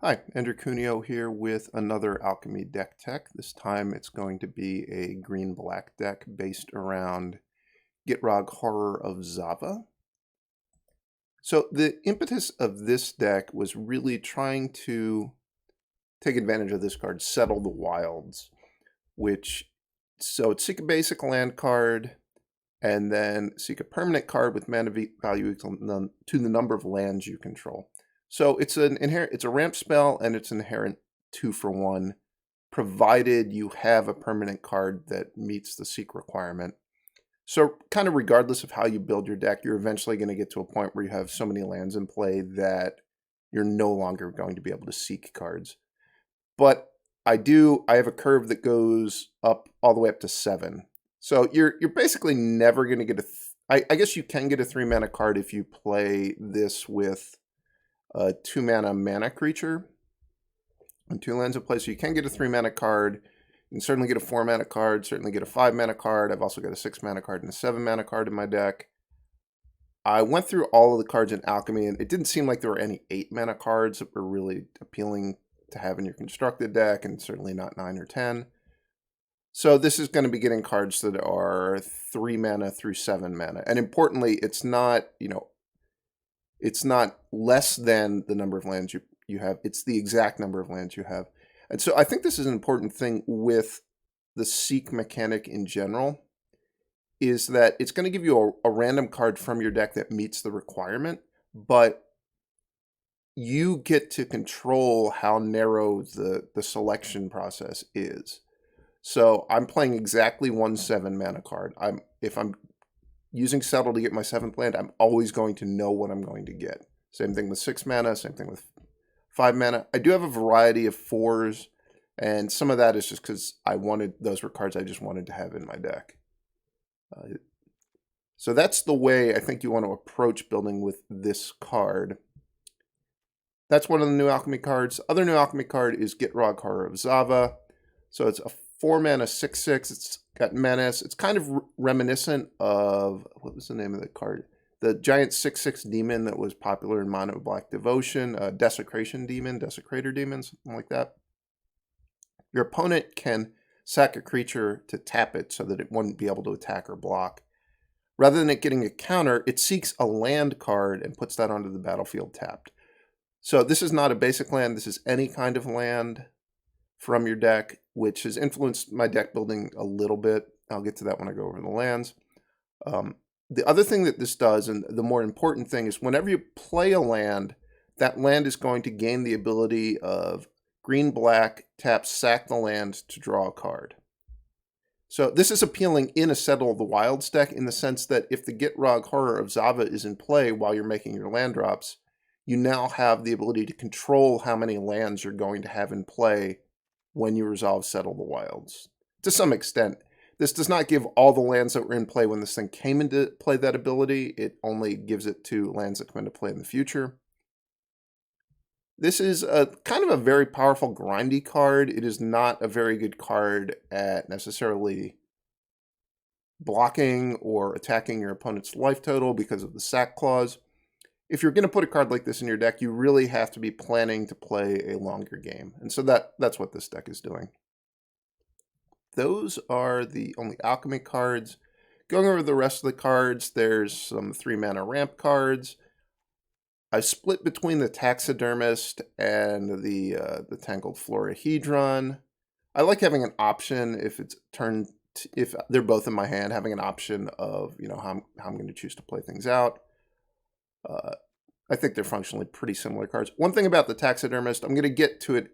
Hi, Andrew Cuneo here with another Alchemy deck tech. This time it's going to be a green-black deck based around Gitrog Horror of Zhava. So the impetus of this deck was really trying to take advantage of this card, Settle the Wilds, so seek a basic land card, and then seek a permanent card with mana value equal to the number of lands you control. So it's a ramp spell, and it's inherent 2-for-1, provided you have a permanent card that meets the seek requirement. So kind of regardless of how you build your deck, you're eventually going to get to a point where you have so many lands in play that you're no longer going to be able to seek cards. But I have a curve that goes up all the way up to 7. So you're basically never going to get I guess you can get a 3-mana card if you play this with a 2-mana creature and 2 lands in play. So you can get a 3-mana card. You can certainly get a 4-mana card, certainly get a 5-mana card. I've also got a 6-mana card and a 7-mana card in my deck. I went through all of the cards in Alchemy, and it didn't seem like there were any 8-mana cards that were really appealing to have in your constructed deck, and certainly not 9 or 10. So this is going to be getting cards that are 3 mana through 7 mana. And importantly, it's not, it's not less than the number of lands you have. It's the exact number of lands you have. And so I think this is an important thing with the seek mechanic in general, is that it's going to give you a random card from your deck that meets the requirement, but you get to control how narrow the selection process is. So I'm playing exactly one 7-mana card. If I'm using Settle to get my 7th land, I'm always going to know what I'm going to get. Same thing with 6 mana, same thing with 5 mana. I do have a variety of 4s, and some of that is just because those were cards I just wanted to have in my deck. So that's the way I think you want to approach building with this card. That's one of the new Alchemy cards. Other new Alchemy card is Gitrog Horror of Zhava. So it's a 4-mana 6/6. It's got menace. It's kind of reminiscent of, what was the name of the card? The giant 6/6 demon that was popular in Mono Black Devotion, Desecrator Demon, something like that. Your opponent can sack a creature to tap it so that it wouldn't be able to attack or block. Rather than it getting a counter, it seeks a land card and puts that onto the battlefield tapped. So this is not a basic land. This is any kind of land from your deck, which has influenced my deck building a little bit. I'll get to that when I go over the lands. The other thing that this does, and the more important thing, is whenever you play a land, that land is going to gain the ability of green-black, tap, sack the land to draw a card. So this is appealing in a Settle the Wilds deck in the sense that if the Gitrog Horror of Zhava is in play while you're making your land drops, you now have the ability to control how many lands you're going to have in play when you resolve Settle the Wilds. To some extent, this does not give all the lands that were in play when this thing came into play that ability. It only gives it to lands that come into play in the future. This is kind of a very powerful grindy card. It is not a very good card at necessarily blocking or attacking your opponent's life total because of the sack clause. If you're going to put a card like this in your deck, you really have to be planning to play a longer game. And so that's what this deck is doing. Those are the only Alchemy cards. Going over the rest of the cards, there's some 3-mana ramp cards. I split between the Taxidermist and the Tangled Florahedron. I like having an option if they're both in my hand, having an option of how I'm going to choose to play things out. I think they're functionally pretty similar cards. One thing about the Taxidermist, I'm going to get to it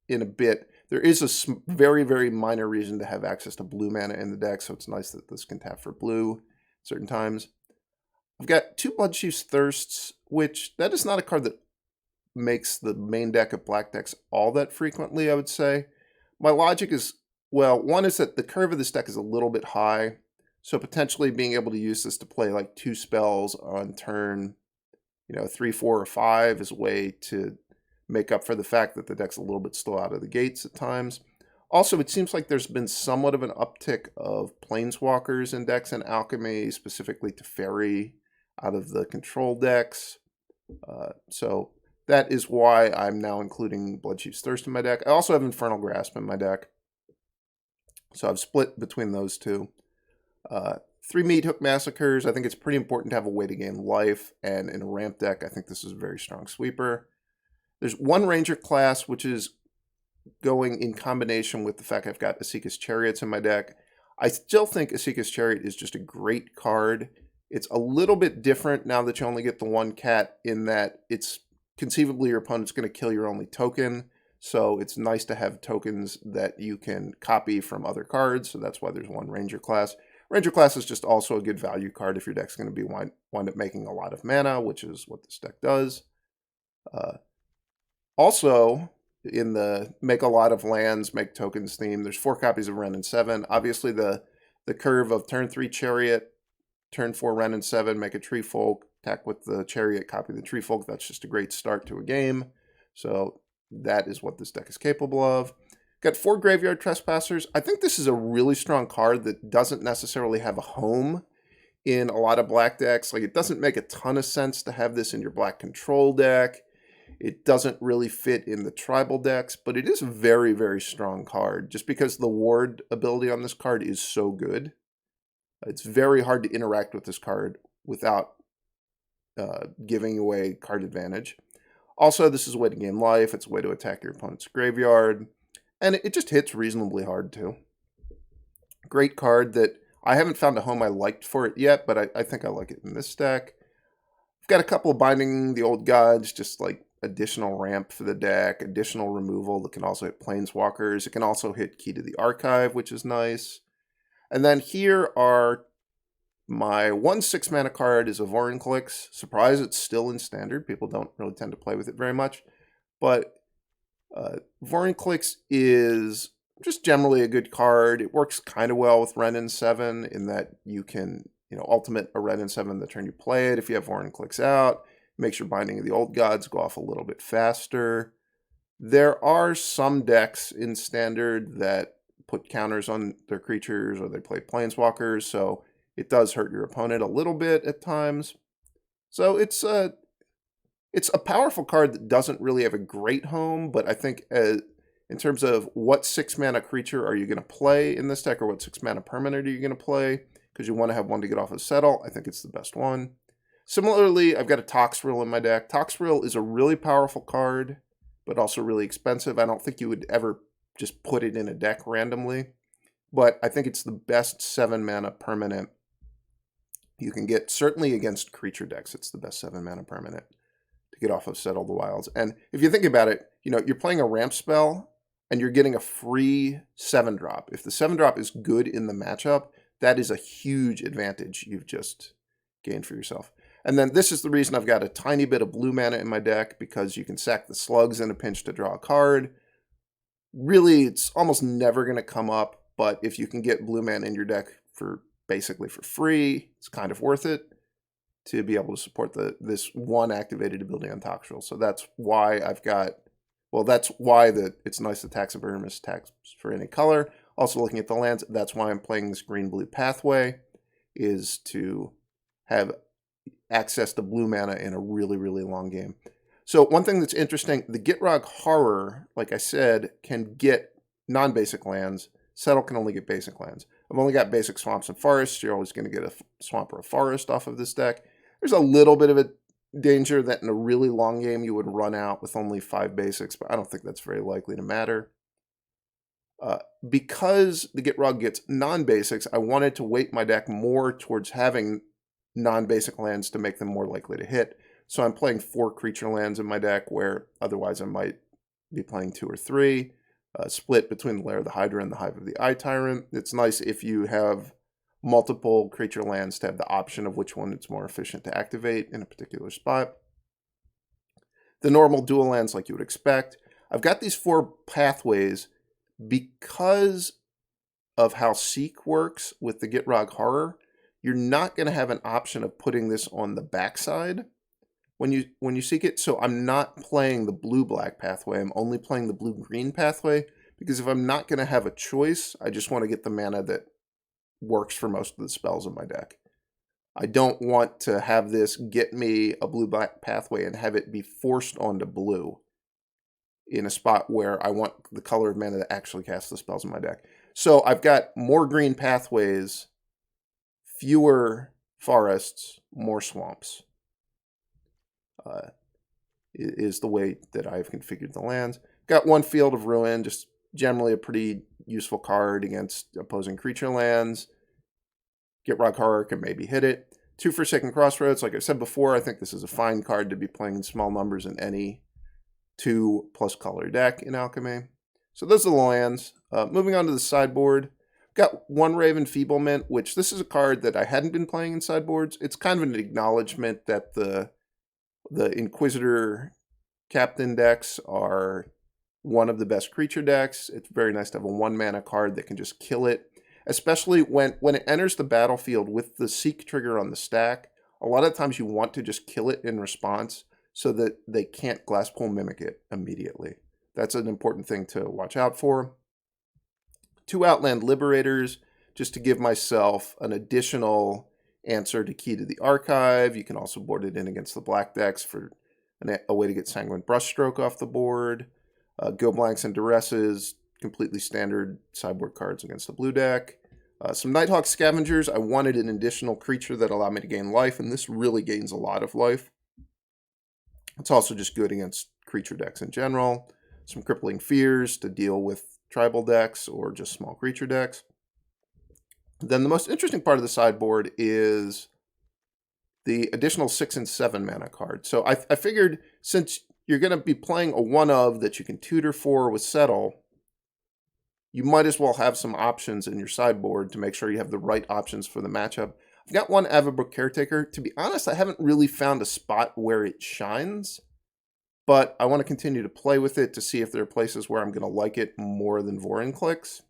in a bit. There is a very, very minor reason to have access to blue mana in the deck, so it's nice that this can tap for blue certain times. I've got 2 Bloodchief's Thirsts, which that is not a card that makes the main deck of black decks all that frequently, I would say. My logic is, well, one is that the curve of this deck is a little bit high, so potentially being able to use this to play like 2 spells on turn 3, 4, or 5 is a way to make up for the fact that the deck's a little bit slow out of the gates at times. Also, it seems like there's been somewhat of an uptick of Planeswalkers in decks in Alchemy, specifically to Fairy out of the control decks. So that is why I'm now including Bloodchief's Thirst in my deck. I also have Infernal Grasp in my deck. So I've split between those two. 3 Meathook Massacres. I think it's pretty important to have a way to gain life, and in a ramp deck, I think this is a very strong sweeper. There's one Ranger class, which is going in combination with the fact I've got A-Esika's Chariots in my deck. I still think A-Esika's Chariot is just a great card. It's a little bit different now that you only get the one cat, in that it's conceivably your opponent's going to kill your only token. So it's nice to have tokens that you can copy from other cards. So that's why there's one Ranger class. Ranger class is just also a good value card if your deck's going to be wind up making a lot of mana, which is what this deck does. Also, in the make a lot of lands, make tokens theme, there's 4 copies of Wrenn and Seven. Obviously, the curve of turn 3 Chariot, turn 4 Wrenn and Seven, make a Tree Folk, attack with the Chariot, copy the Tree Folk. That's just a great start to a game. So that is what this deck is capable of. Got 4 Graveyard Trespassers. I think this is a really strong card that doesn't necessarily have a home in a lot of black decks. Like, it doesn't make a ton of sense to have this in your black control deck. It doesn't really fit in the tribal decks, but it is a very, very strong card just because the ward ability on this card is so good. It's very hard to interact with this card without giving away card advantage. Also, this is a way to gain life. It's a way to attack your opponent's graveyard. And it just hits reasonably hard, too. Great card that I haven't found a home I liked for it yet, but I think I like it in this deck. I've got a couple of Binding the Old Gods, just like additional ramp for the deck, additional removal that can also hit Planeswalkers. It can also hit Key to the Archive, which is nice. And then here are my 1 6-mana card is a Vorinclex. Surprise, it's still in Standard. People don't really tend to play with it very much. But Vorinclex is just generally a good card. It works kind of well with Wrenn and Seven in that you can, ultimate a Wrenn and Seven the turn you play it if you have Vorinclex out. Makes your Binding of the Old Gods go off a little bit faster. There are some decks in Standard that put counters on their creatures, or they play Planeswalkers, so it does hurt your opponent a little bit at times. So it's a powerful card that doesn't really have a great home, but I think in terms of what 6-mana creature are you going to play in this deck, or what 6-mana permanent are you going to play, because you want to have one to get off of Settle, I think it's the best one. Similarly, I've got a Toxrill in my deck. Toxrill is a really powerful card, but also really expensive. I don't think you would ever just put it in a deck randomly, but I think it's the best 7-mana permanent you can get. Certainly against creature decks, it's the best 7-mana permanent to get off of Settle the Wilds. And if you think about it, you're playing a ramp spell, and you're getting a free 7-drop. If the 7-drop is good in the matchup, that is a huge advantage you've just gained for yourself. And then this is the reason I've got a tiny bit of blue mana in my deck, because you can sack the Slugs in a pinch to draw a card. Really, it's almost never going to come up, but if you can get blue mana in your deck basically for free, it's kind of worth it to be able to support this one activated ability on Toxrill. So that's why it's nice to Taxidermist tax for any color. Also looking at the lands, that's why I'm playing this green-blue pathway, is to have access to blue mana in a really, really long game. So one thing that's interesting, the Gitrog Horror, like I said, can get non-basic lands. Settle can only get basic lands. I've only got basic swamps and forests. You're always going to get a swamp or a forest off of this deck. There's a little bit of a danger that in a really long game you would run out with only 5 basics, but I don't think that's very likely to matter. Because the Gitrog gets non-basics, I wanted to weight my deck more towards having non-basic lands to make them more likely to hit. So I'm playing 4 creature lands in my deck, where otherwise I might be playing 2 or 3. Split between the Lair of the Hydra and the Hive of the Eye Tyrant. It's nice if you have multiple creature lands to have the option of which one it's more efficient to activate in a particular spot. The normal dual lands like you would expect. I've got these 4 pathways because of how Seek works with the Gitrog Horror. You're not going to have an option of putting this on the backside when you seek it. So I'm not playing the blue-black pathway. I'm only playing the blue-green pathway, because if I'm not going to have a choice, I just want to get the mana that works for most of the spells in my deck. I don't want to have this get me a blue-black pathway and have it be forced onto blue in a spot where I want the color of mana to actually cast the spells in my deck. So I've got more green pathways, fewer forests, more swamps. Is the way that I've configured the lands. Got one Field of Ruin, just generally a pretty useful card against opposing creature lands. Gitrog Horror can maybe hit it. 2 Forsaken Crossroads. Like I said before, I think this is a fine card to be playing in small numbers in any 2+ color deck in Alchemy. So those are the lands. Moving on to the sideboard. Got 1 Raven Feeblement, which this is a card that I hadn't been playing in sideboards. It's kind of an acknowledgement that the Inquisitor Captain decks are one of the best creature decks. It's very nice to have a 1-mana card that can just kill it, especially when it enters the battlefield with the Seek trigger on the stack. A lot of times you want to just kill it in response so that they can't Glasspool Mimic it immediately. That's an important thing to watch out for. 2 Outland Liberators, just to give myself an additional answer to Key to the Archive. You can also board it in against the black decks for a way to get Sanguine Brushstroke off the board. Go Blanks and Duresses, completely standard sideboard cards against the blue deck. Some Nighthawk Scavengers. I wanted an additional creature that allowed me to gain life, and this really gains a lot of life. It's also just good against creature decks in general. Some Crippling Fears to deal with tribal decks or just small creature decks. Then the most interesting part of the sideboard is the additional 6 and 7 mana card. So I figured since you're going to be playing a 1-of that you can tutor for with Settle, you might as well have some options in your sideboard to make sure you have the right options for the matchup. I've got 1 Avabruck Caretaker. To be honest, I haven't really found a spot where it shines, but I want to continue to play with it to see if there are places where I'm going to like it more than Vorinclex.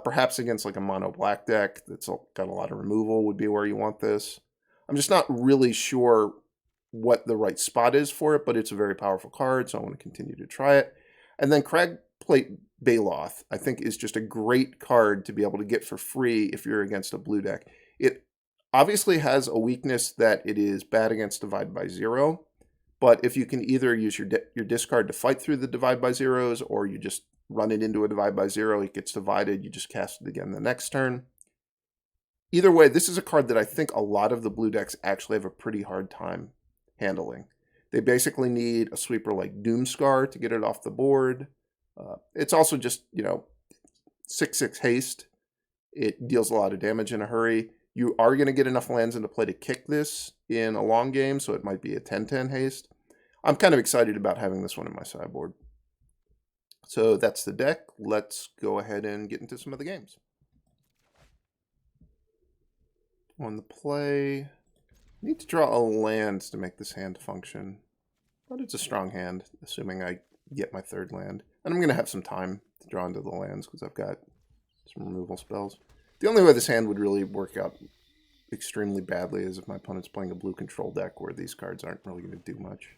Perhaps against like a mono black deck that's got a lot of removal would be where you want this. I'm just not really sure what the right spot is for it, but it's a very powerful card, so I want to continue to try it. And then Cragplate Baloth, I think, is just a great card to be able to get for free if you're against a blue deck. It obviously has a weakness that it is bad against Divide by Zero, but if you can either use your discard to fight through the Divide by Zeros, or you just run it into a Divide by Zero, it gets divided, you just cast it again the next turn. Either way, this is a card that I think a lot of the blue decks actually have a pretty hard time handling. They basically need a sweeper like Doomscar to get it off the board. It's also just, 6/6 haste. It deals a lot of damage in a hurry. You are going to get enough lands into play to kick this in a long game, so it might be a 10/10 haste. I'm kind of excited about having this one in my sideboard. So that's the deck. Let's go ahead and get into some of the games. On the play, I need to draw a land to make this hand function. But it's a strong hand, assuming I get my 3rd land. And I'm going to have some time to draw into the lands because I've got some removal spells. The only way this hand would really work out extremely badly is if my opponent's playing a blue control deck where these cards aren't really going to do much.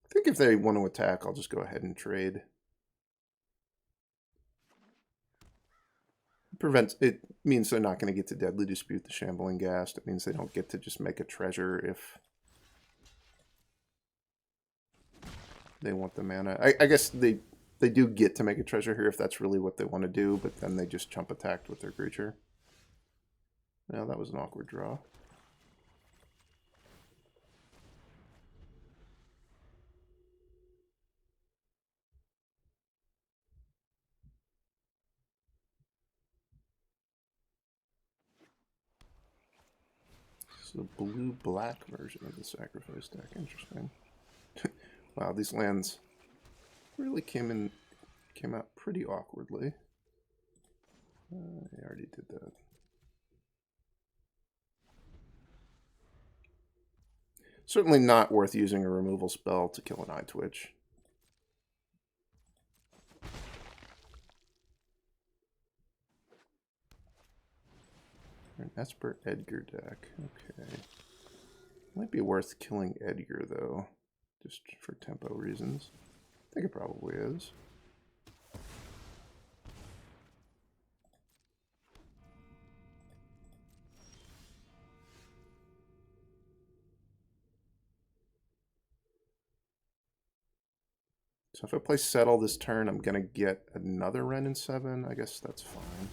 I think if they want to attack, I'll just go ahead and trade. It means they're not going to get to Deadly Dispute the Shambling Ghast. It means they don't get to just make a treasure if they want the mana. I guess they do get to make a treasure here if that's really what they want to do, but then they just chump attacked with their creature. Now that was an awkward draw. The blue-black version of the sacrifice deck. Interesting. Wow, these lands really came out pretty awkwardly. I already did that. Certainly not worth using a removal spell to kill an Eye Twitch. Turn Esper Edgar deck. Okay. Might be worth killing Edgar, though. Just for tempo reasons. I think it probably is. So if I play Settle this turn, I'm going to get another Wrenn and Seven. I guess that's fine.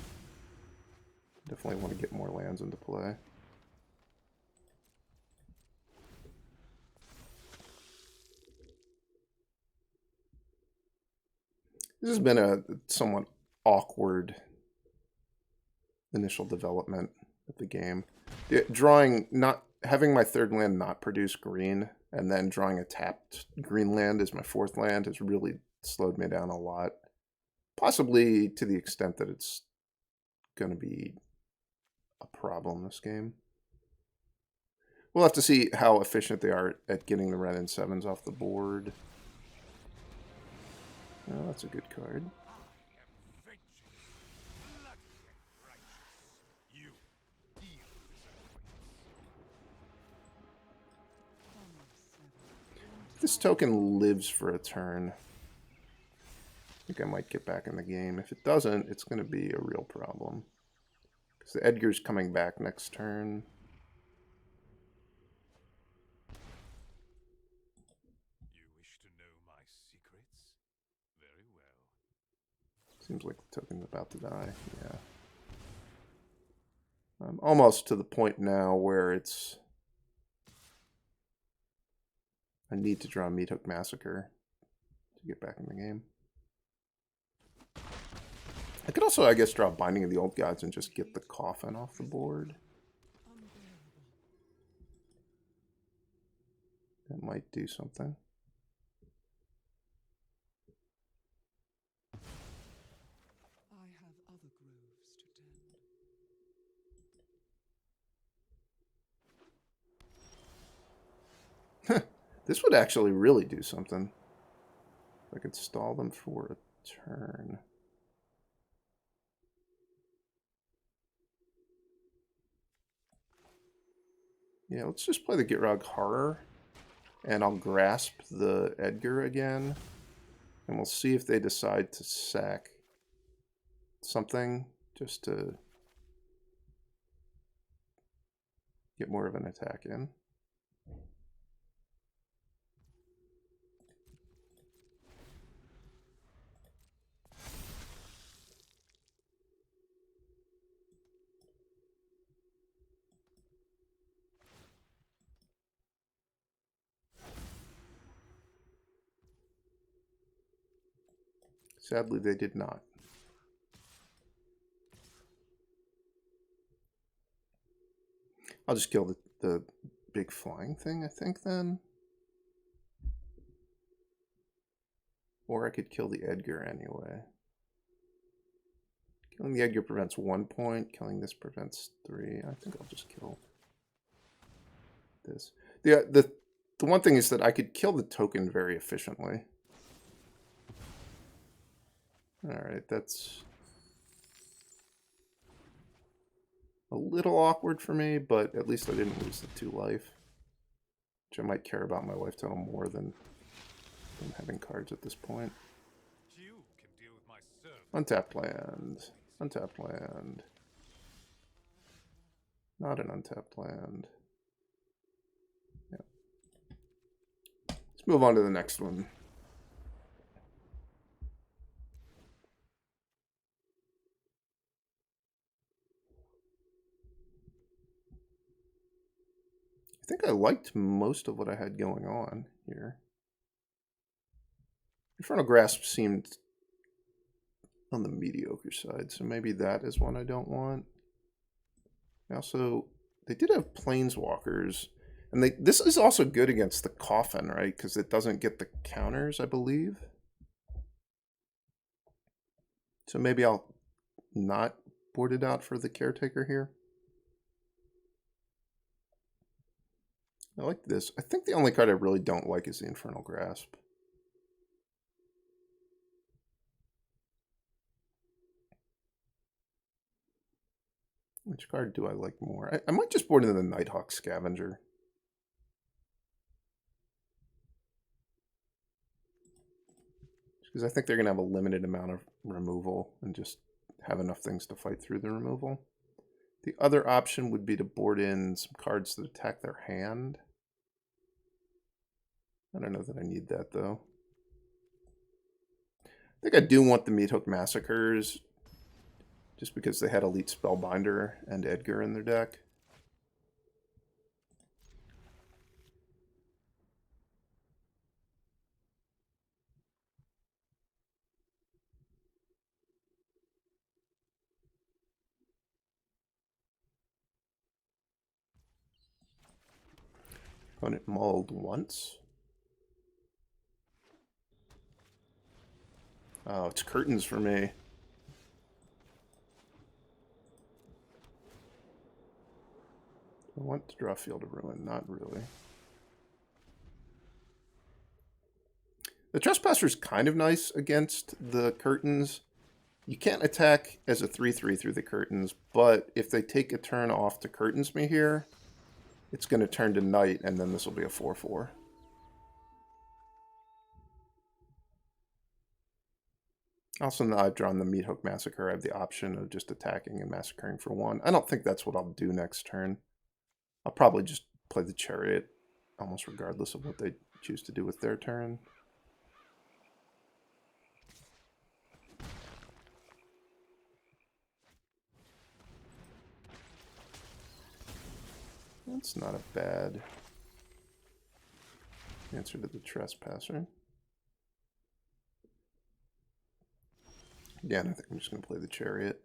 Definitely want to get more lands into play. This has been a somewhat awkward initial development of the game. Having my third land not produce green, and then drawing a tapped green land as my fourth land has really slowed me down a lot. Possibly to the extent that it's going to be a problem this game. We'll have to see how efficient they are at getting the Wrenn and Sevens off the board. Oh, that's a good card. This token lives for a turn. I think I might get back in the game. If it doesn't, it's going to be a real problem. Because the Edgar's coming back next turn. You wish to know my secrets? Very well. Seems like the token's about to die. Yeah. I'm almost to the point now where it's... I need to draw Meathook Massacre to get back in the game. I could also, I guess, draw Binding of the Old Gods and just get the Coffin off the board. That might do something. I have other groves to tend. This would actually really do something. If I could stall them for a turn. Yeah, let's just play the Gitrog Horror. And I'll grasp the Edgar again. And we'll see if they decide to sack something just to get more of an attack in. Sadly, they did not. I'll just kill the big flying thing, I think, then. Or I could kill the Edgar anyway. Killing the Edgar prevents 1 point. Killing this prevents 3. I think I'll just kill this. The one thing is that I could kill the token very efficiently. Alright, that's a little awkward for me, but at least I didn't lose the 2 life. Which I might care about my life total more than having cards at this point. You can deal with my servant. Untapped land. Untapped land. Not an untapped land. Yeah. Let's move on to the next one. I think I liked most of what I had going on here. Infernal Grasp seemed on the mediocre side, so maybe that is one I don't want. Also, they did have Planeswalkers, and this is also good against the Coffin, right? Because it doesn't get the counters, I believe. So maybe I'll not board it out for the Caretaker here. I like this. I think the only card I really don't like is the Infernal Grasp. Which card do I like more? I might just board into the Nighthawk Scavenger. Because I think they're going to have a limited amount of removal and just have enough things to fight through the removal. The other option would be to board in some cards that attack their hand. I don't know that I need that, though. I think I do want the Meathook Massacres, just because they had Elite Spellbinder and Edgar in their deck. Opponent mulled once. Oh, it's curtains for me. I want to draw Field of Ruin, not really. The Trespasser is kind of nice against the curtains. You can't attack as a 3/3 through the curtains, but if they take a turn off to curtains me here, it's going to turn to night, and then this will be a 4/4. Also, now I've drawn the Meathook Massacre, I have the option of just attacking and massacring for 1. I don't think that's what I'll do next turn. I'll probably just play the Chariot, almost regardless of what they choose to do with their turn. That's not a bad answer to the Trespasser. Again, I think I'm just going to play the Chariot.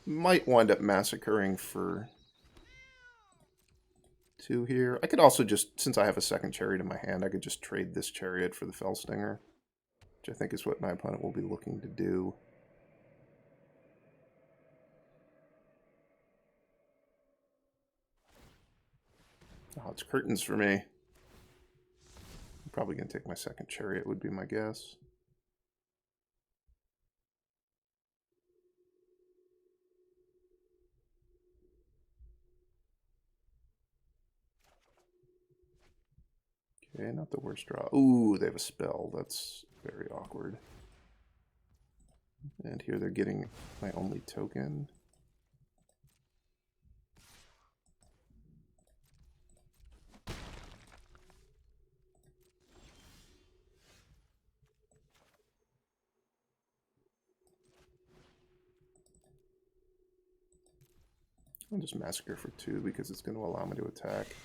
Might wind up massacring for 2 here. I could also just, since I have a second Chariot in my hand, I could just trade this Chariot for the Fellstinger, which I think is what my opponent will be looking to do. Oh, it's curtains for me. I'm probably going to take my second Chariot, would be my guess. Okay, not the worst draw. Ooh, they have a spell. That's very awkward. And here they're getting my only token. I'll just massacre for 2 because it's going to allow me to attack.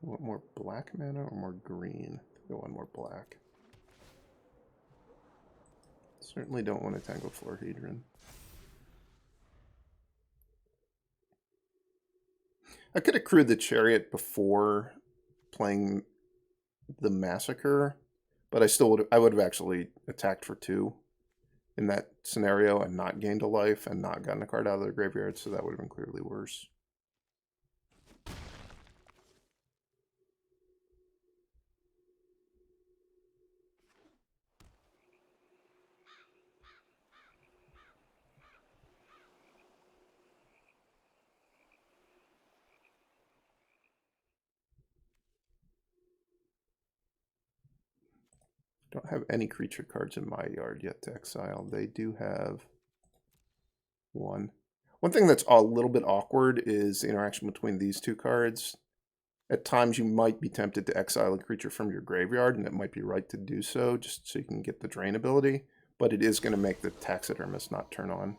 I want more black mana or more green? I want more black. Certainly don't want a Tangled Florahedron. I could have crewed the Chariot before playing the Massacre, but I would have actually attacked for 2 in that scenario and not gained a life and not gotten a card out of the graveyard, so that would have been clearly worse. Don't have any creature cards in my yard yet to exile. They do have 1. One thing that's a little bit awkward is the interaction between these 2 cards. At times you might be tempted to exile a creature from your graveyard, and it might be right to do so, just so you can get the drain ability, but it is going to make the Taxidermist not turn on.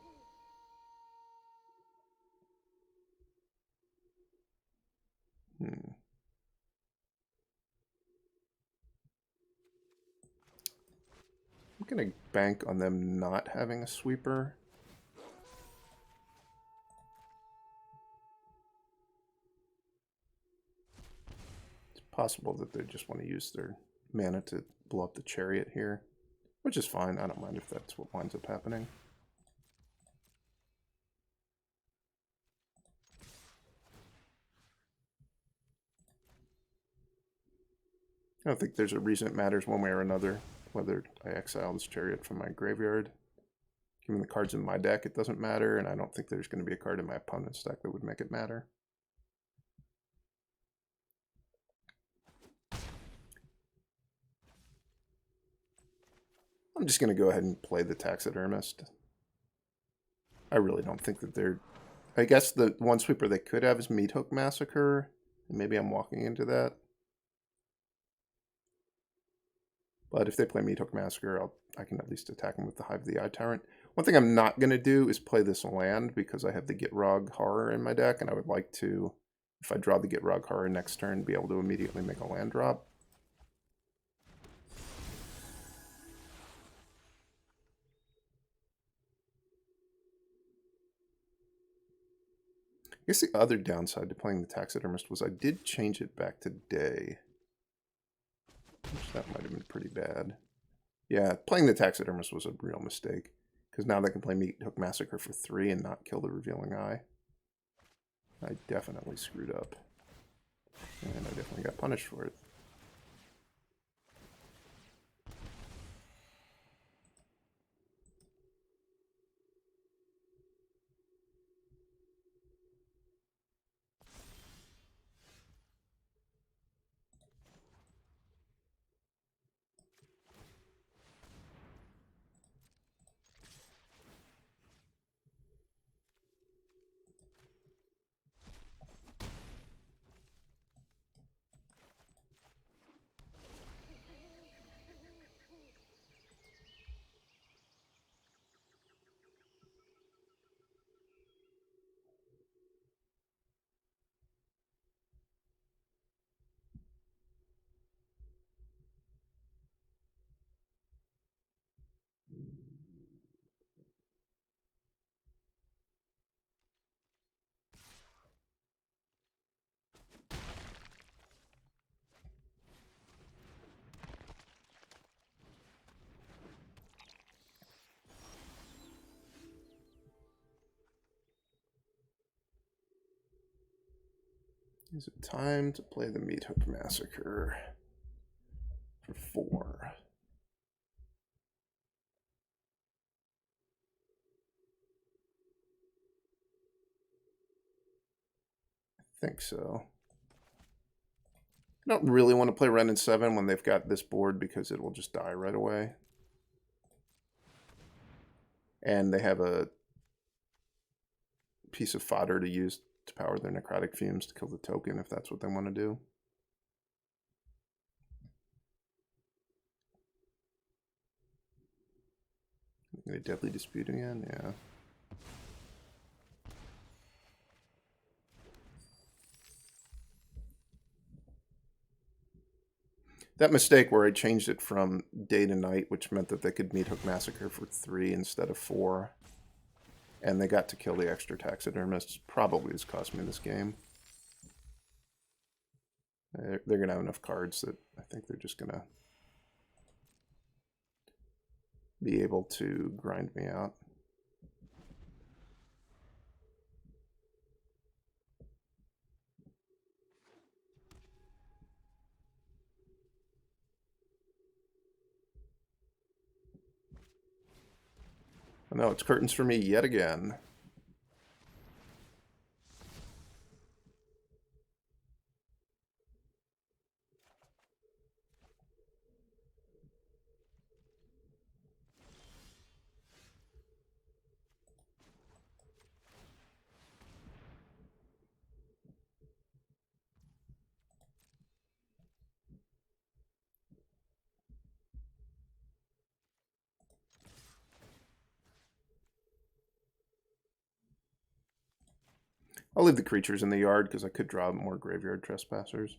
I'm going to bank on them not having a sweeper. It's possible that they just want to use their mana to blow up the Chariot here, which is fine. I don't mind if that's what winds up happening. I don't think there's a reason it matters one way or another whether I exile this Chariot from my graveyard. Given the cards in my deck, it doesn't matter, and I don't think there's going to be a card in my opponent's deck that would make it matter. I'm just going to go ahead and play the Taxidermist. I really don't think that they're... I guess the one sweeper they could have is Meathook Massacre. Maybe I'm walking into that. But if they play Meathook Massacre, I can at least attack them with the Hive, the Eye Tyrant. One thing I'm not going to do is play this land because I have the Gitrog Horror in my deck, and I would like to, if I draw the Gitrog Horror next turn, be able to immediately make a land drop. I guess the other downside to playing the Taxidermist was I did change it back to day. Which that might have been pretty bad. Yeah, playing the Taxidermist was a real mistake. Because now they can play Meathook Massacre for 3 and not kill the Revealing Eye. I definitely screwed up. And I definitely got punished for it. Is it time to play the Meathook Massacre for 4? I think so. I don't really want to play Wrenn and Seven when they've got this board because it will just die right away. And they have a piece of fodder to use to power their Necrotic Fumes to kill the token if that's what they want to do. A Deadly Dispute again? Yeah. That mistake where I changed it from day to night, which meant that they could Meathook Massacre for 3 instead of 4. And they got to kill the extra Taxidermist, probably has cost me this game. They're going to have enough cards that I think they're just going to be able to grind me out. Oh no, it's curtains for me yet again. I'll leave the creatures in the yard because I could draw more Graveyard Trespassers.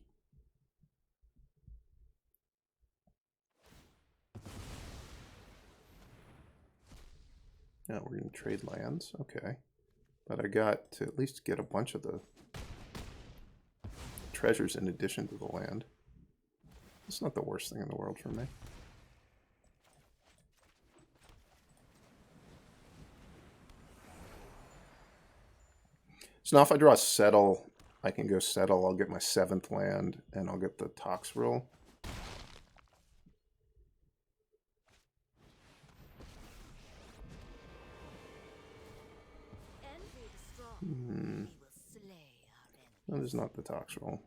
Now we're going to trade lands. Okay. But I got to at least get a bunch of the treasures in addition to the land. It's not the worst thing in the world for me. So now if I draw a Settle, I can go Settle. I'll get my 7th land, and I'll get the Toxrill. That is not the Toxrill.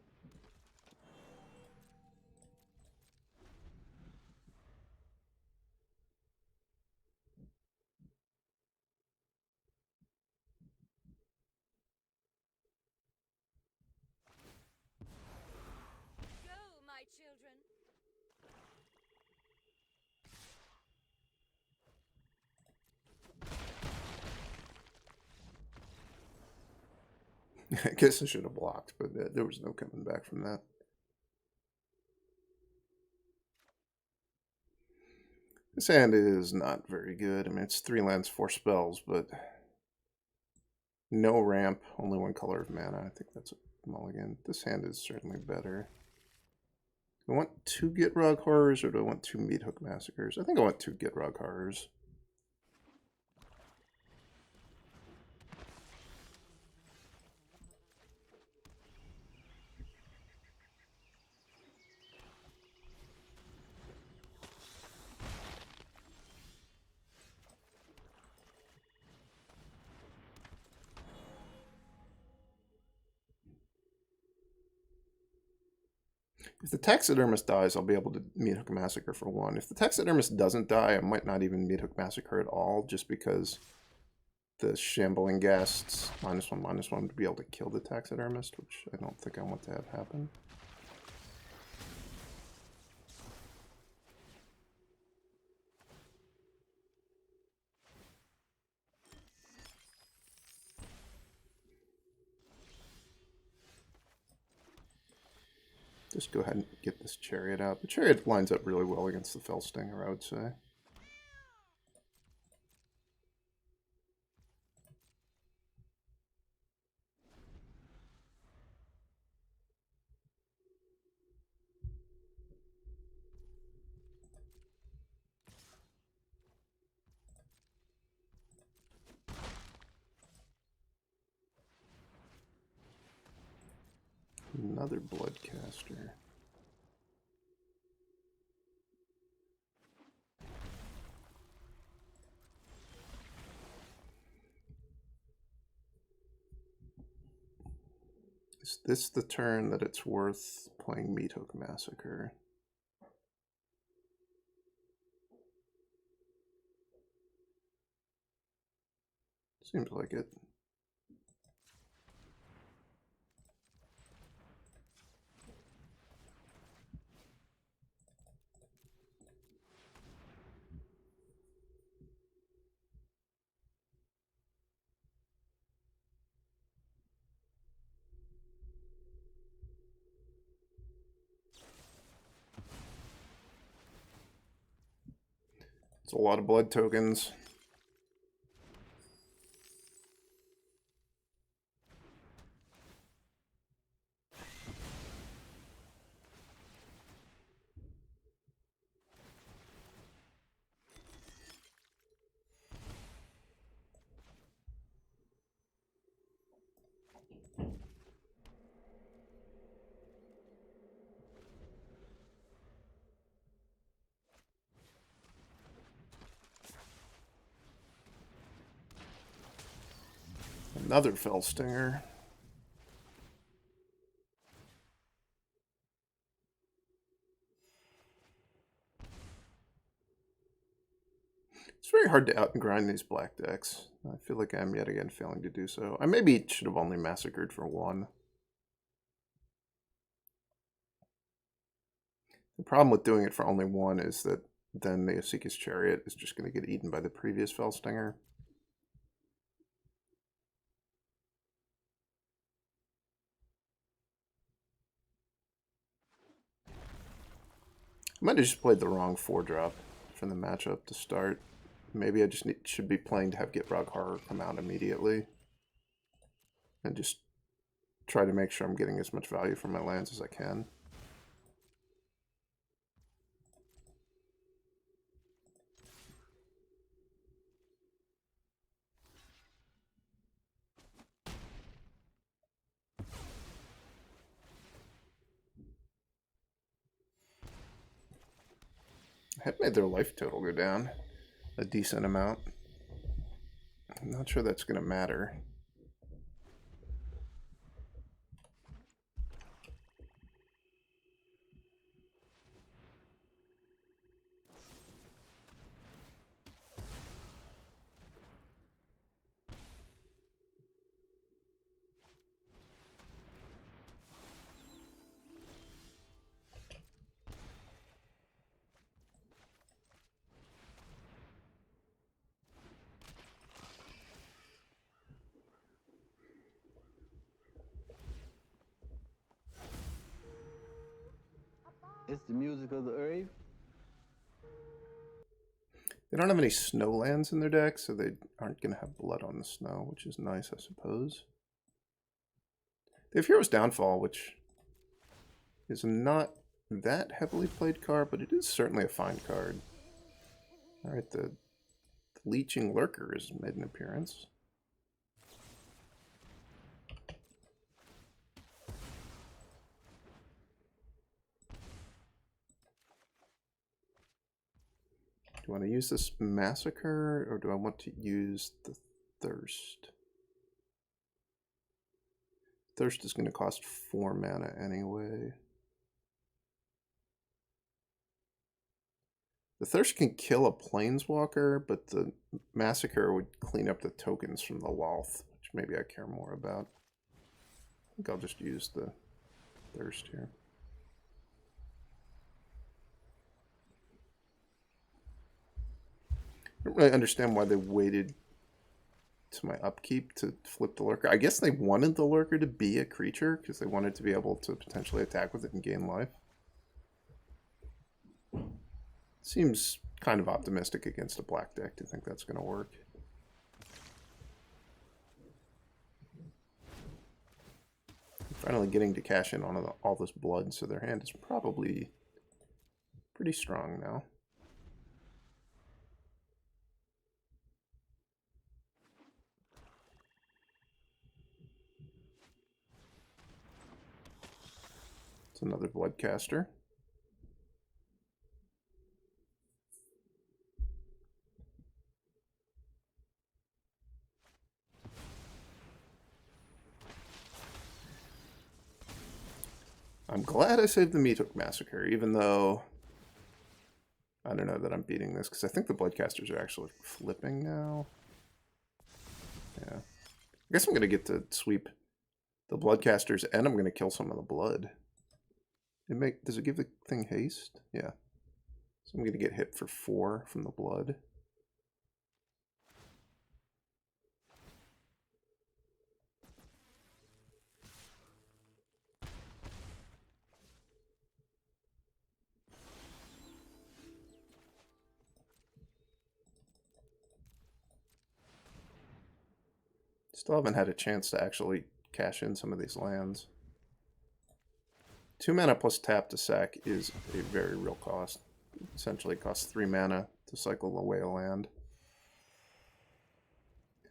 Go, my children. I guess I should have blocked, but there was no coming back from that. This hand is not very good. I mean, it's 3 lands, 4 spells, but no ramp, only 1 color of mana. I think that's a mulligan. This hand is certainly better. Do I want 2 Gitrog Horrors or do I want 2 Meathook Massacres? I think I want 2 Gitrog Horrors. If the Taxidermist dies, I'll be able to Meathook Massacre for 1. If the Taxidermist doesn't die, I might not even Meathook Massacre at all, just because the Shambling Ghasts -1/-1 to be able to kill the Taxidermist, which I don't think I want to have happen. Just go ahead and get this Chariot out. The Chariot lines up really well against the Fellstinger, I would say. Another Bloodcaster. Is this the turn that it's worth playing Meathook Massacre? Seems like it. It's a lot of blood tokens. Another Fellstinger. It's very hard to outgrind these black decks. I feel like I'm yet again failing to do so. I maybe should have only massacred for 1. The problem with doing it for only 1 is that then the A-Esika's Chariot is just going to get eaten by the previous Fellstinger. I might have just played the wrong 4-drop for the matchup to start. Maybe I just should be playing to have Gitrog Horror come out immediately. And just try to make sure I'm getting as much value from my lands as I can. I have made their life total go down a decent amount. I'm not sure that's going to matter. It's the music of the earth. They don't have any snow lands in their deck, so they aren't going to have blood on the snow, which is nice, I suppose. They have Hero's Downfall, which is not that heavily played card, but it is certainly a fine card. Alright, the Leeching Lurker has made an appearance. Do I want to use this Massacre, or do I want to use the Thirst? Thirst is going to cost 4 mana anyway. The Thirst can kill a Planeswalker, but the Massacre would clean up the tokens from the Loth, which maybe I care more about. I think I'll just use the Thirst here. I don't really understand why they waited to my upkeep to flip the Lurker. I guess they wanted the Lurker to be a creature because they wanted to be able to potentially attack with it and gain life. Seems kind of optimistic against a black deck to think that's going to work. Finally getting to cash in on all this blood, so their hand is probably pretty strong now. It's another Bloodcaster. I'm glad I saved the Meathook Massacre, even though I don't know that I'm beating this, because I think the Bloodcasters are actually flipping now. Yeah. I guess I'm going to get to sweep the Bloodcasters, and I'm going to kill some of the blood. Does it give the thing haste? Yeah. So I'm going to get hit for 4 from the blood. Still haven't had a chance to actually cash in some of these lands. 2 mana plus tap to sack is a very real cost. Essentially it costs 3 mana to cycle away a land.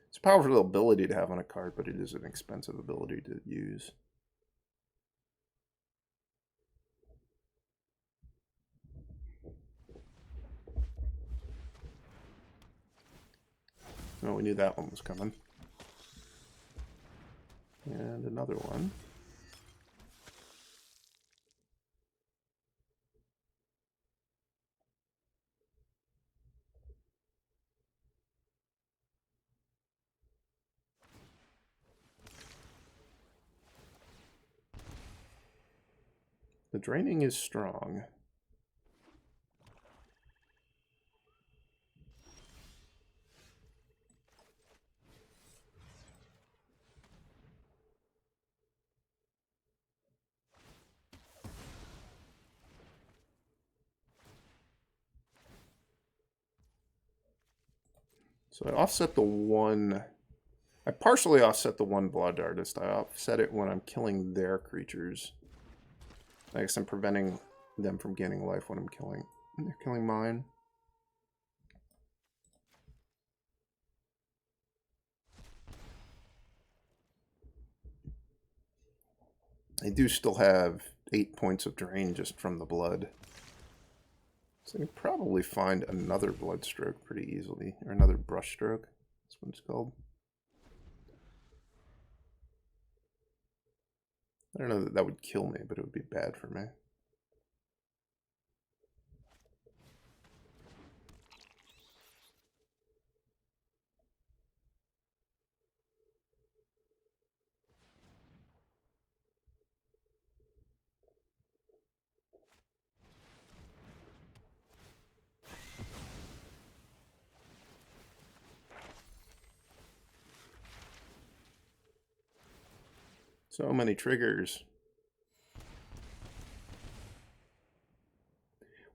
It's a powerful ability to have on a card, but it is an expensive ability to use. Oh, we knew that one was coming. And another one. The draining is strong. So I offset the one... I partially offset the one Blood Artist. I offset it when I'm killing their creatures. I guess I'm preventing them from gaining life when they're killing mine. I do still have 8 points of drain just from the blood. So I can probably find another blood stroke pretty easily. Or another brush stroke. That's what it's called. I don't know that that would kill me, but it would be bad for me. So many triggers.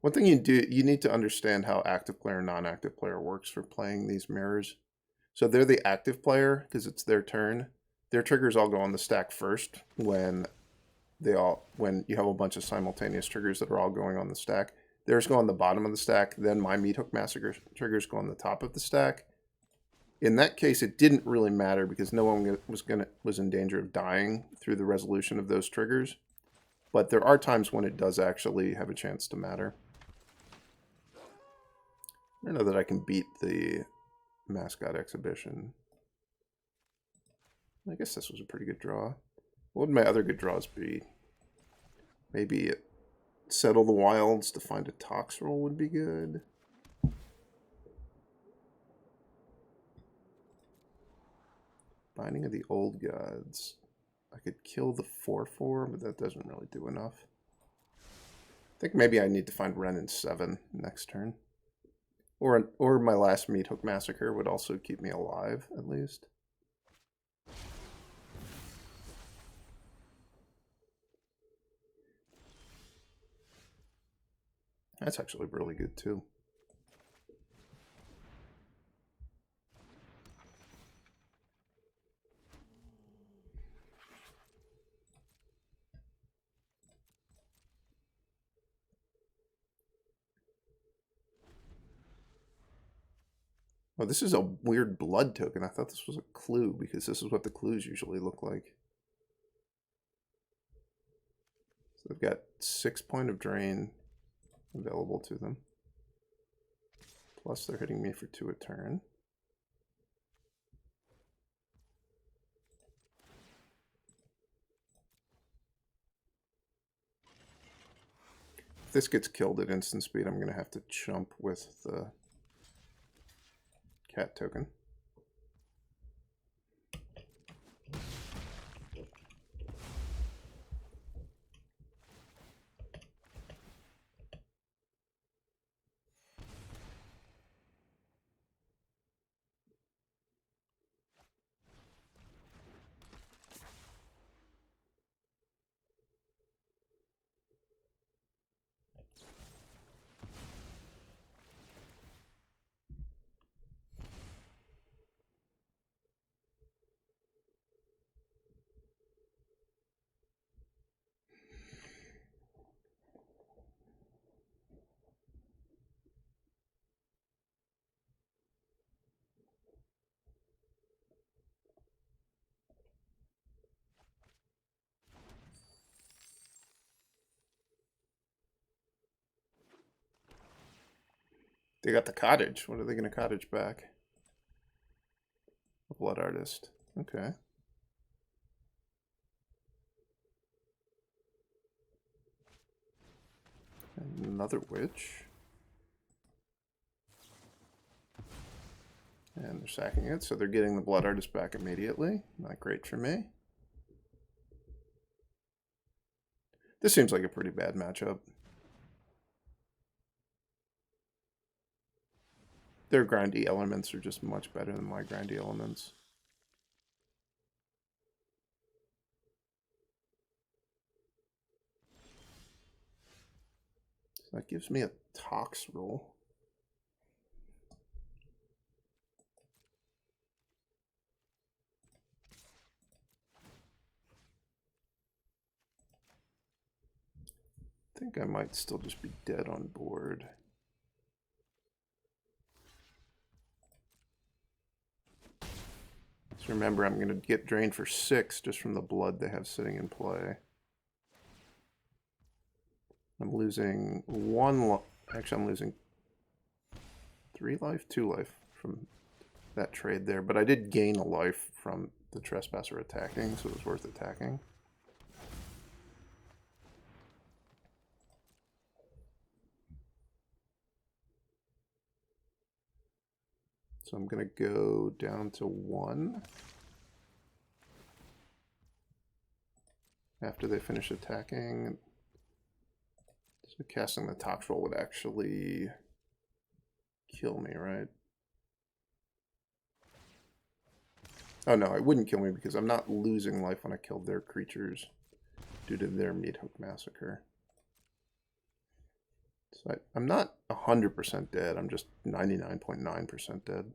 One thing you need to understand how active player and non-active player works for playing these mirrors. So they're the active player because it's their turn. Their triggers all go on the stack first when you have a bunch of simultaneous triggers that are all going on the stack. Theirs go on the bottom of the stack, then my Meathook Massacre triggers go on the top of the stack. In that case, it didn't really matter because no one was in danger of dying through the resolution of those triggers. But there are times when it does actually have a chance to matter. I don't know that I can beat the mascot exhibition. I guess this was a pretty good draw. What would my other good draws be? Maybe Settle the Wilds to find a Toxrill would be good. Binding of the Old Gods. I could kill the 4/4, but that doesn't really do enough. I think maybe I need to find Wrenn and Seven next turn. Or my last Meathook Massacre would also keep me alive, at least. That's actually really good, too. Oh, this is a weird blood token. I thought this was a clue because this is what the clues usually look like. So they've got 6 point of drain available to them. Plus they're hitting me for 2 a turn. If this gets killed at instant speed, I'm going to have to chump with the cat token. They got the cottage. What are they going to cottage back? A Blood Artist. Okay. Another witch. And they're sacking it, so they're getting the Blood Artist back immediately. Not great for me. This seems like a pretty bad matchup. Their grindy elements are just much better than my grindy elements. So that gives me a Toxrill. I think I might still just be dead on board. So remember, I'm going to get drained for 6 just from the blood they have sitting in play. I'm losing 1 life. Actually, I'm losing 3 life? 2 life from that trade there. But I did gain a life from the Trespasser attacking, so it was worth attacking. So I'm going to go down to 1. After they finish attacking. So casting the Toxrill would actually kill me, right? Oh no, it wouldn't kill me because I'm not losing life when I killed their creatures due to their Meathook Massacre. So I'm not 100% dead. I'm just 99.9% dead.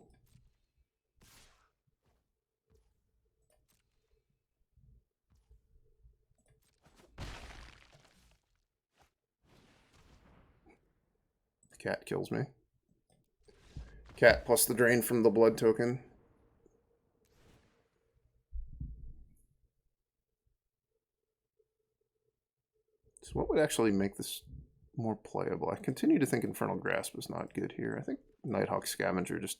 The cat kills me. Cat plus the drain from the blood token. So what would actually make this more playable? I continue to think Infernal Grasp is not good here. I think Nighthawk Scavenger, just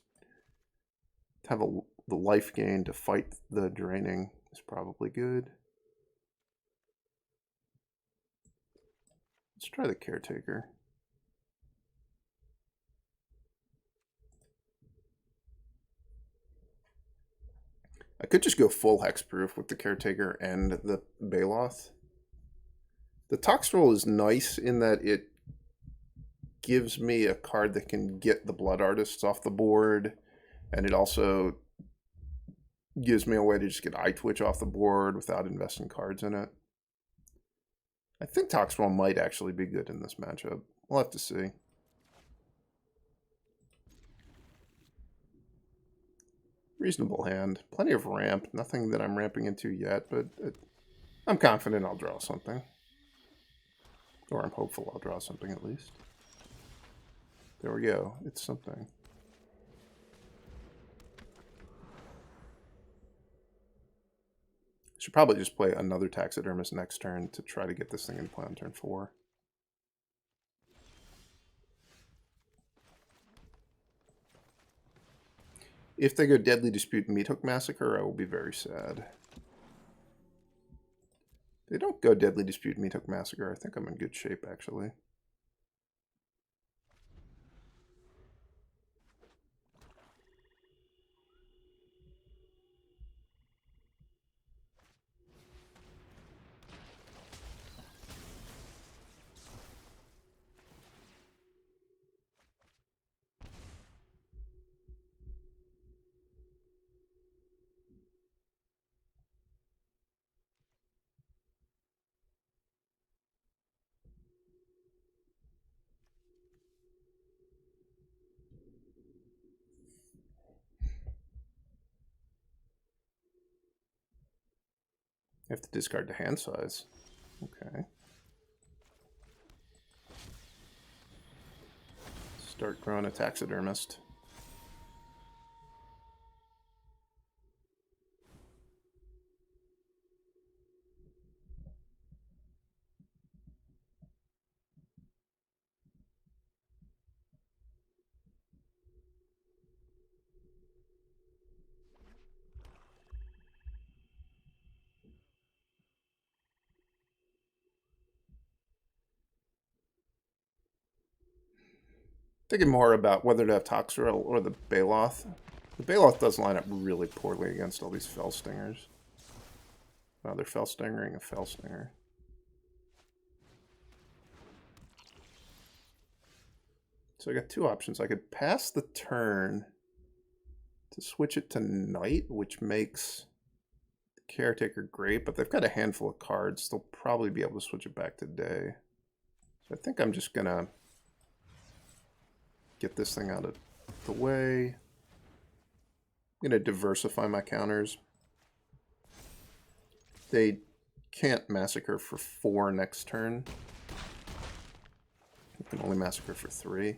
to have the life gain to fight the draining, is probably good. Let's try the Caretaker. I could just go full hexproof with the Caretaker and the Baloth. The Toxrill is nice in that it gives me a card that can get the Blood Artists off the board, and it also gives me a way to just get Eye Twitch off the board without investing cards in it. I think Toxrill might actually be good in this matchup. We'll have to see. Reasonable hand. Plenty of ramp. Nothing that I'm ramping into yet, but I'm confident I'll draw something. Or I'm hopeful I'll draw something at least. There we go. It's something. Should probably just play another Taxidermist next turn to try to get this thing in play on turn 4. If they go Deadly Dispute Meathook Massacre, I will be very sad. If they don't go Deadly Dispute Meathook Massacre, I think I'm in good shape, actually. You have to discard the hand size. Okay. Start growing a Taxidermist. Thinking more about whether to have Toxrill or the Baloth. The Baloth does line up really poorly against all these Fell Stingers. Wow, they're Fell Stingering a Fell Stinger. So I got two options. I could pass the turn to switch it to Night, which makes the Caretaker great, but they've got a handful of cards. They'll probably be able to switch it back to Day. So I think I'm just gonna get this thing out of the way. I'm gonna diversify my counters. They can't Massacre for 4 next turn. You can only Massacre for 3.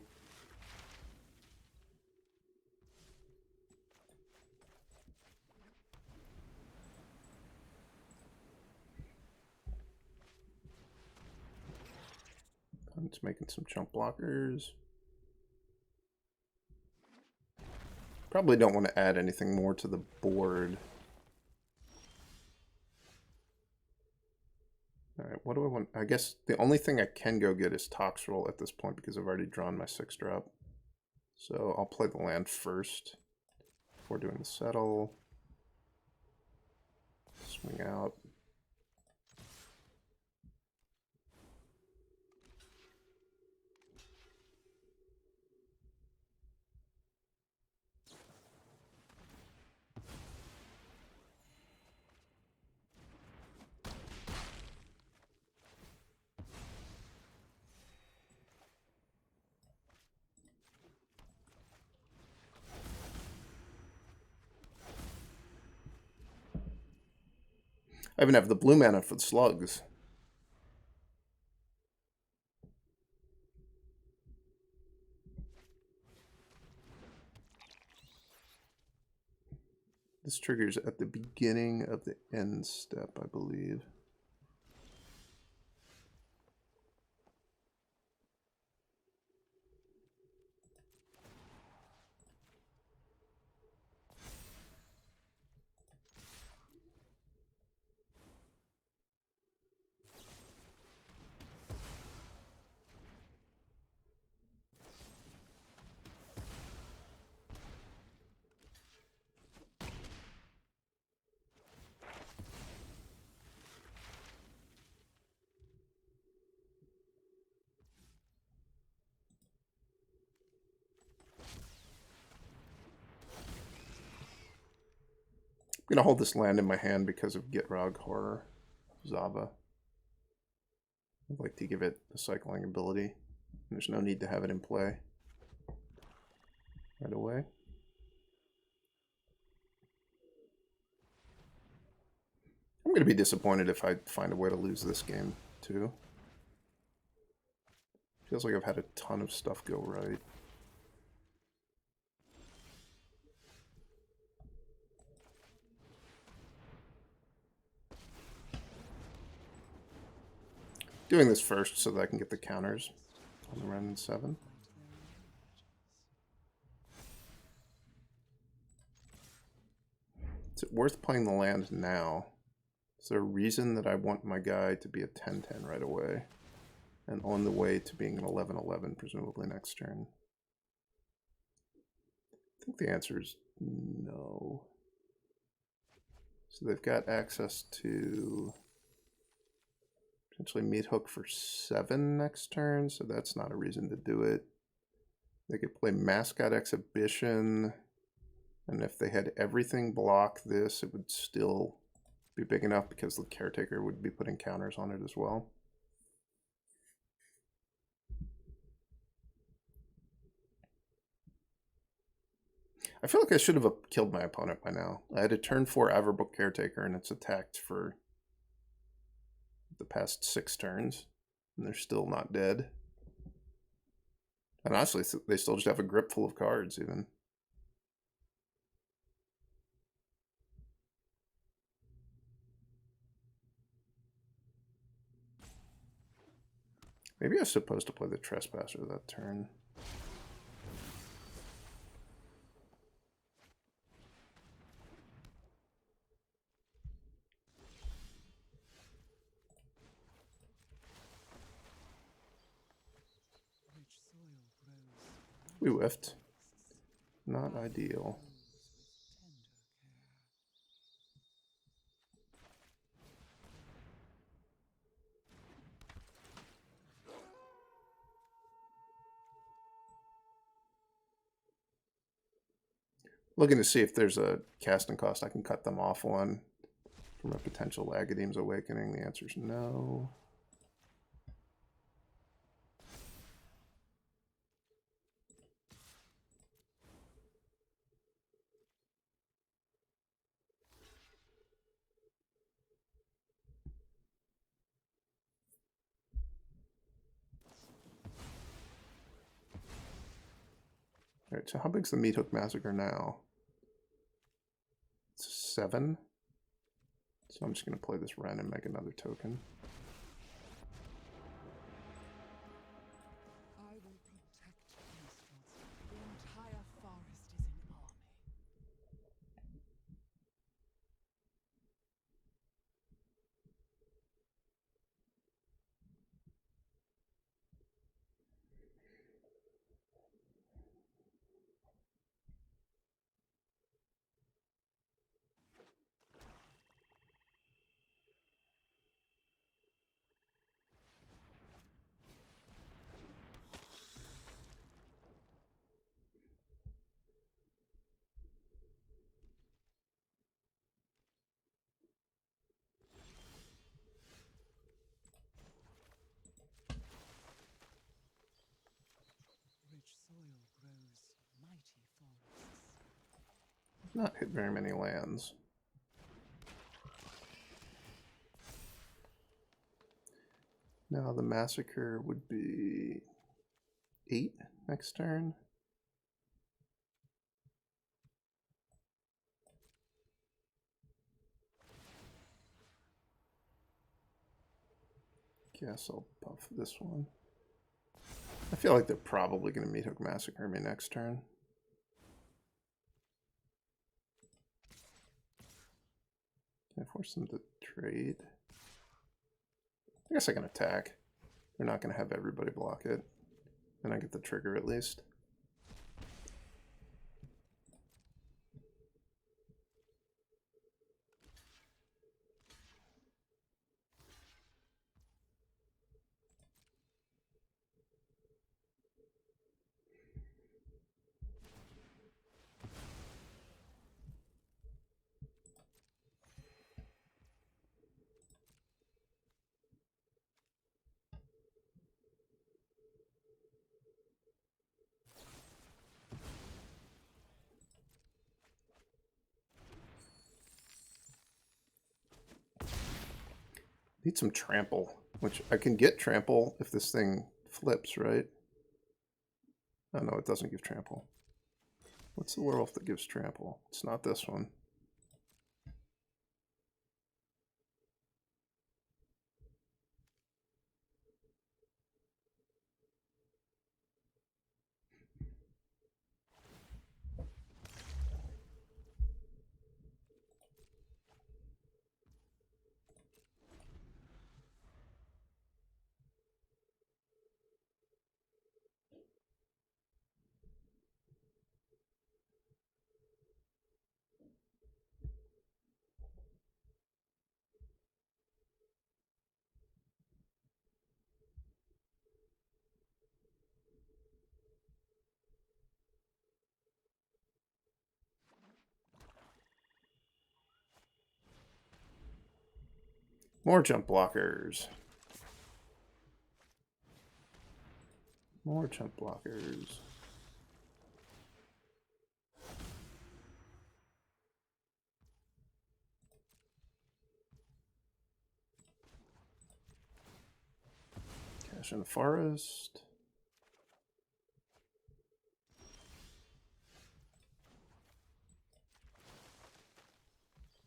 I'm just making some chump blockers. Probably don't want to add anything more to the board. Alright, what do I want? I guess the only thing I can go get is Toxrill at this point because I've already drawn my 6-drop. So I'll play the land first before doing the settle. Swing out. I even have the blue mana for the slugs. This triggers at the beginning of the end step, I believe. I'm going to hold this land in my hand because of Gitrog Horror Zhava. I'd like to give it a cycling ability. There's no need to have it in play right away. I'm going to be disappointed if I find a way to lose this game, too. Feels like I've had a ton of stuff go right. Doing this first so that I can get the counters on the Wrenn and Seven. Is it worth playing the land now? Is there a reason that I want my guy to be a 10-10 right away? And on the way to being an 11-11, presumably next turn? I think the answer is no. So they've got access to potentially Meathook for 7 next turn, so that's not a reason to do it. They could play Mascot Exhibition, and if they had everything block this, it would still be big enough because the Caretaker would be putting counters on it as well. I feel like I should have killed my opponent by now. I had a turn 4 Avabruck Caretaker, and it's attacked for the past 6 turns, and they're still not dead. And honestly, they still just have a grip full of cards, even. Maybe I was supposed to play the Trespasser that turn. We whiffed. Not ideal. Looking to see if there's a casting cost I can cut them off on from a potential Agadeem's Awakening. The answer is no. Alright, so how big's the Meathook Massacre now? It's 7. So I'm just going to play this Wrenn and make another token. I will protect Monstrous. The entire forest is in army. Rich soil grows mighty forests. Not hit very many lands. Now the Massacre would be 8 next turn. Guess I'll buff this one. I feel like they're probably going to Meathook Massacre me next turn. Can I force them to trade? I guess I can attack. They're not going to have everybody block it. Then I get the trigger at least. Need some trample, which I can get trample if this thing flips, right? Oh no, it doesn't give trample. What's the werewolf that gives trample? It's not this one. More jump blockers. More jump blockers. Cash in the forest.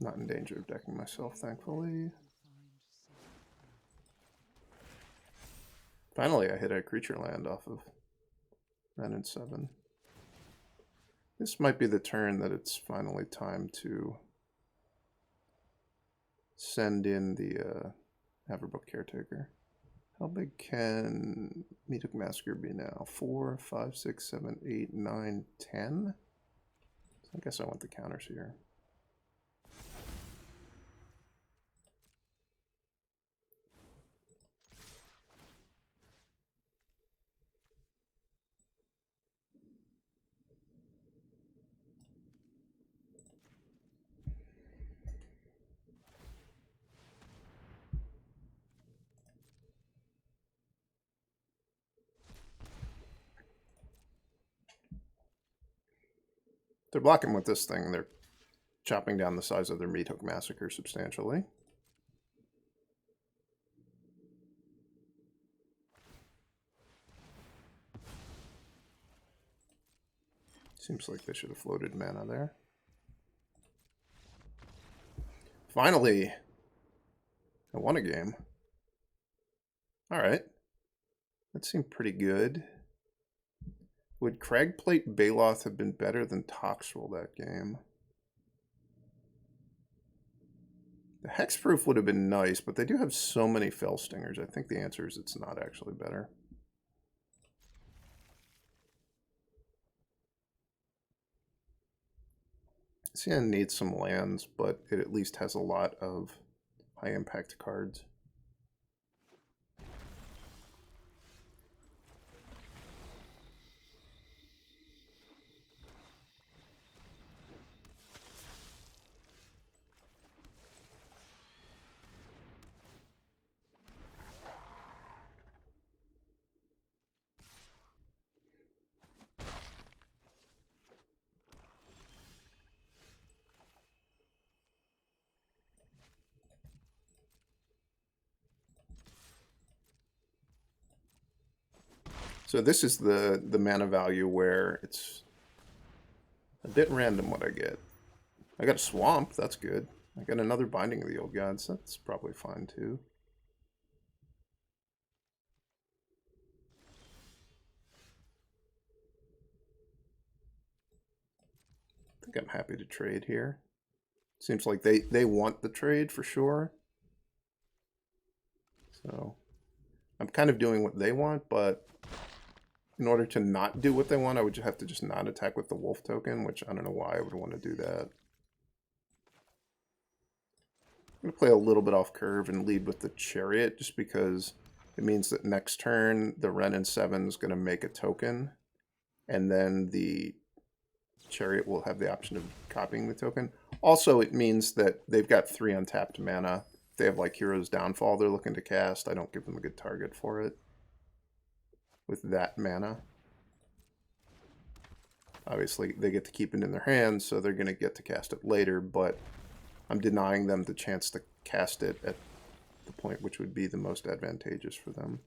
Not in danger of decking myself, thankfully. Finally, I hit a creature land off of Wrenn and Seven. This might be the turn that it's finally time to send in the Avabruck Caretaker. How big can Meathook Massacre be now? 4, 5, 6, 7, 8, 9, 10? I guess I want the counters here. They're blocking with this thing. They're chopping down the size of their Meathook Massacre substantially. Seems like they should have floated mana there. Finally, I won a game. Alright. That seemed pretty good. Would Cragplate Baloth have been better than Toxrill that game? The Hexproof would have been nice, but they do have so many Fell Stingers. I think the answer is it's not actually better. CN needs some lands, but it at least has a lot of high impact cards. So this is the mana value where it's a bit random what I get. I got a Swamp, that's good. I got another Binding of the Old Gods, that's probably fine too. I think I'm happy to trade here. Seems like they want the trade for sure. So I'm kind of doing what they want, but in order to not do what they want, I would have to just not attack with the wolf token, which I don't know why I would want to do that. I'm going to play a little bit off curve and lead with the Chariot, just because it means that next turn, the Wrenn and Seven is going to make a token, and then the Chariot will have the option of copying the token. Also, it means that they've got 3 untapped mana. If they have like Hero's Downfall they're looking to cast, I don't give them a good target for it with that mana. Obviously, they get to keep it in their hands, so they're going to get to cast it later, but I'm denying them the chance to cast it at the point which would be the most advantageous for them.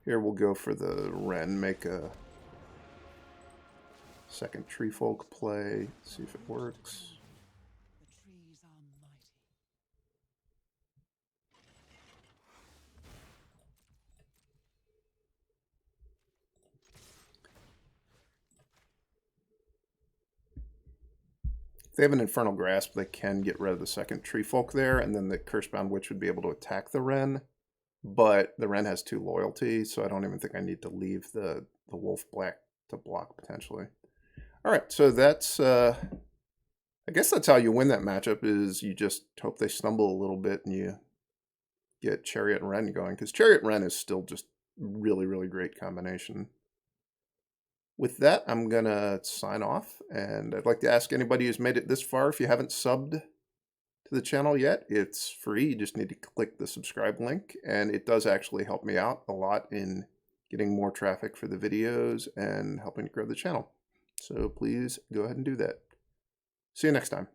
Here we'll go for the Wrenn, make a second Treefolk play, see if it works. The trees are mighty. If they have an Infernal Grasp, they can get rid of the second Treefolk there, and then the Cursebound Witch would be able to attack the Wrenn. But the Wrenn has 2 loyalty, so I don't even think I need to leave the Wolf Black to block, potentially. Alright, so that's... I guess that's how you win that matchup, is you just hope they stumble a little bit and you get Chariot and Wrenn going, because Chariot and Wrenn is still just really, really great combination. With that, I'm going to sign off, and I'd like to ask anybody who's made it this far, if you haven't subbed to the channel yet, it's free. You just need to click the subscribe link, and it does actually help me out a lot in getting more traffic for the videos and helping to grow the channel. So please go ahead and do that. See you next time.